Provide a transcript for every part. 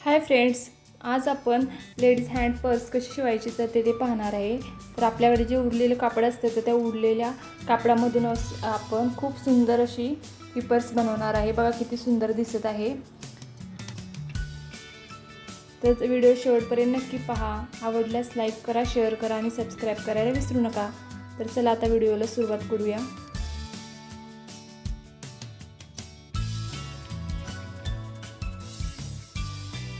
Hi friends, आज आपण ladies hand purse कशी शिवायची तर ते पाहणार आहे। तर आपल्याकडे जे उरलेले कापड असते तर त्या उरलेल्या कापडामधून आपण खूप सुंदर अशी ही पर्स बनवणार आहे। बघा किती सुंदर दिसत आहे। तर व्हिडिओ शेवटपर्यंत नक्की पहा। आवडल्यास लाईक करा, शेअर करा आणि सबस्क्राइब करायला विसरू नका। तर चला आता व्हिडिओला सुरुवात करूया।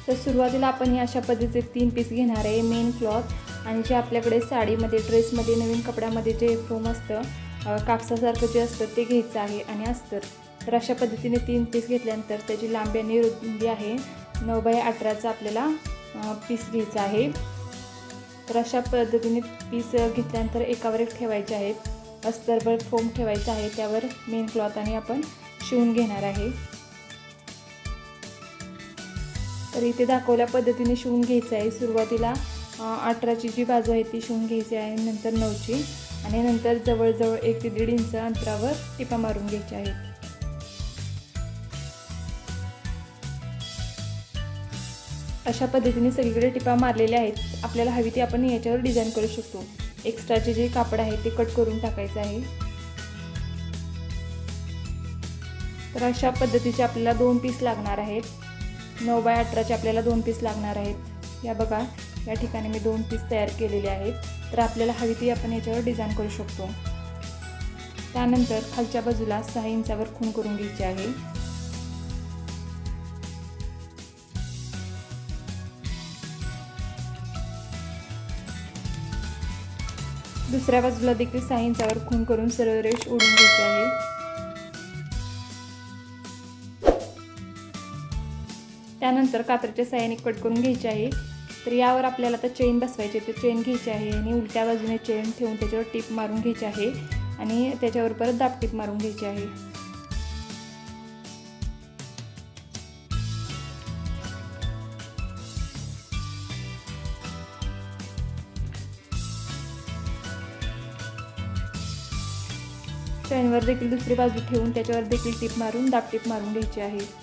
तर सुरुवातीला आपण हे अशा पद्धतीचे 3 पीस घेणार आहे। मेन क्लॉथ आणि जे आपल्याकडे साडीमध्ये, ड्रेसमध्ये, नवीन कपड्यामध्ये जे फोम असतं कापसासारखं जे असतं ते घ्यायचं आहे आणि अस्तर। तर अशा पद्धतीने 3 पीस घेतल्यानंतर त्याची लांबी आणि रुंदी आहे 9x18चा आपल्याला पीस घ्यायचा आहे। तर अशा पद्धतीने पीस घेतल्यानंतर एकावर एक ठेवायचे आहेत। अस्तरवर फोम ठेवायचा आहे, त्यावर मेन क्लॉथ आणि आपण शिवून घेणार आहे। तर इथे दाखवल्या पद्धतीने शिवून घ्यायचं आहे। सुरुवातीला 18ची जी बाजू आहे ती शिवून घ्यायची आहे, नंतर 9ची आणि नंतर जवळजवळ 1 ते 1.5 इंच अंतरावर टिपा मारून घ्यायच्या आहेत। अशा पद्धतीने सगळीकडे टिपा मारलेल्या आहेत। आपल्याला हवी ती आपण याच्यावर डिझाईन करू शकतो। एक्स्ट्राचे जे कापड आहे ते कट करून टाकायचं आहे। तर अशा पद्धतीचे आपल्याला 2 पीस लागणार आहेत। 9x18चे आपल्याला 2 पीस लागणार आहेत। या बघा, या ठिकाणी मी 2 पीस तयार केलेले आहेत। तर आपल्याला हवी ती आपण याच्यावर डिझाईन करू शकतो। त्यानंतर खालच्या बाजूला 6 इंचावर खूण करून घ्यायची आहे। दुसऱ्या बाजूला देखील 6 इंचावर खूण करून सरळ रेष ओढून घ्यायची आहे। त्यानंतर कात्रीच्या साहाय्याने कट करून घ्यायचे आहे। तर यावर आपल्याला आता चेन बसवायची आहे। तर चेन घ्यायची आहे आणि उलट्या बाजूने चेन ठेवून त्याच्यावर टिप मारून घ्यायची आहे आणि त्याच्यावर परत दाब टिप मारून घ्यायची आहे। चेनवर देखील दुसरी बाजू ठेवून त्याच्यावर देखील टिप मारून दाब टिप मारून घ्यायची आहे।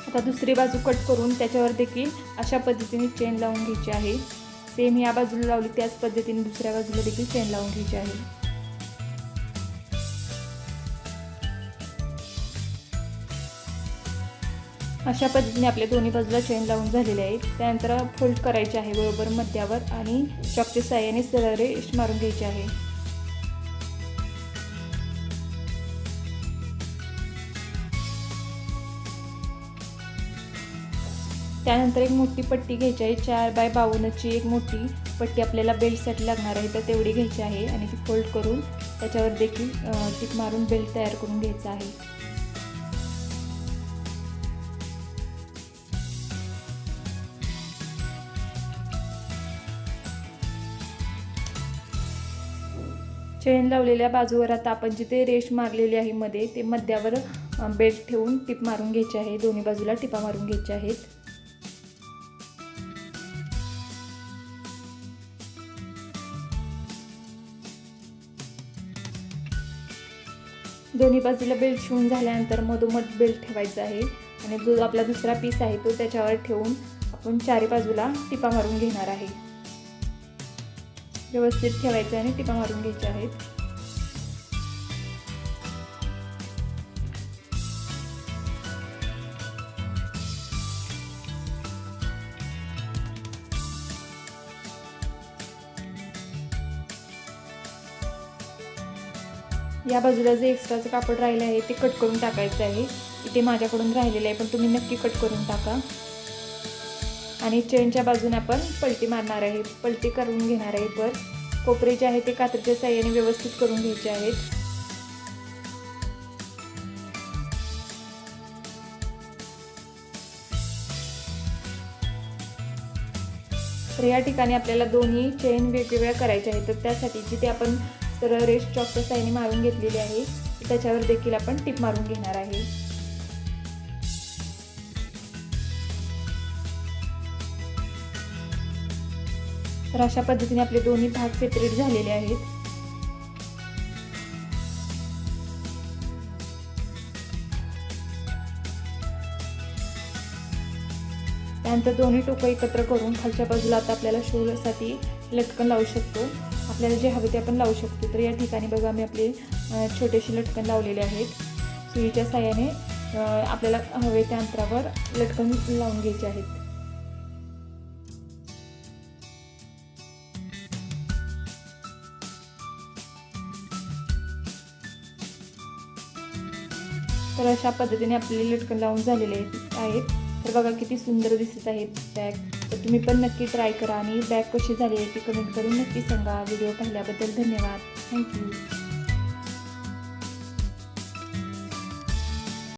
आता दुसरी बाजू कट करून त्याच्यावर देखील अशा पद्धतीने चेन लावून घ्यायची आहे। सेम या बाजूला लावली त्याच पद्धतीने दुसऱ्या बाजूला देखील चेन लावून घ्यायची आहे। अशा पद्धतीने आपल्या दोन्ही बाजूला चेन लावून झालेले आहेत। त्यानंतर फोल्ड करायचे आहे बरोबर मध्यावर आणि चॉकच्या साहाय्याने सरळ रेष मारून घ्यायची आहे। त्यानंतर एक मोठी पट्टी घ्यायची आहे। 4x52ची एक मोठी पट्टी आपल्याला बेल्टसाठी लागणार आहे, तर तेवढी घ्यायची आहे आणि ती फोल्ड करून त्याच्यावर देखील टिप मारून बेल्ट तयार करून घ्यायचा आहे। चेन लावलेल्या बाजूवर आता आपण जिथे रेष मारलेली आहे मध्ये ते मध्यावर बेल्ट ठेवून टिप मारून घ्यायची आहे। दोन्ही बाजूला टिपा मारून घ्यायच्या आहेत। दोन्ही बाजूला बेल्ट शिवून झाल्यानंतर मधोमध बेल्ट ठेवायचा आहे आणि जो आपला दुसरा पीस आहे तो त्याच्यावर ठेवून आपण चारी बाजूला टिपा मारून घेणार आहे। व्यवस्थित ठेवायचं आणि टिपा मारून घ्यायच्या आहेत। या बाजूला जे एक्स्ट्राचं कापड राहिलं आहे ते कट करून टाकायचं आहे। इथे माझ्याकडून राहिलेलं आहे, पण तुम्ही नक्की कट करून टाका। आणि चेनच्या बाजूने आपण पलटी मारणार आहे, पलटी करून घेणार आहे। पर्स कोपरे जे आहे ते कात्रीच्या साहाय्याने व्यवस्थित करून घ्यायचे आहेत। तर या ठिकाणी आपल्याला दोन्ही चेन वेगवेगळ्या करायच्या आहेत। तर त्यासाठी जिथे आपण सरळ रेष चॉकच्या साहाय्याने मारून घेतलेली आहे त्याच्यावर देखील आपण टिप मारून घेणार आहे। तर अशा पद्धतीने आपले दोन्ही भाग सेपरेट झालेले आहेत. त्यानंतर दोन्ही टोकं एकत्र करून खालच्या बाजूला आता आपल्याला शोसाठी लटकन लावू शकतो. आपल्याला जे हवे ते आपण लावू शकतो. तर या ठिकाणी बघा मी आपले छोटेसे लटकन लावलेले आहेत. सुईच्या साहाय्याने आपल्याला हवे त्या अंतरावर लटकन लावून घ्यायचे आहेत. तर अशा पद्धतीने आपले लटकन लावून झालेले आहेत. तर बघा किती सुंदर दिसत आहेत बॅग. तर तुम्ही पण नक्की ट्राय करा आणि बॅग कशी झाली आहे ती कमेंट करून नक्की सांगा. व्हिडिओ पाहिल्याबद्दल धन्यवाद. थँक्यू.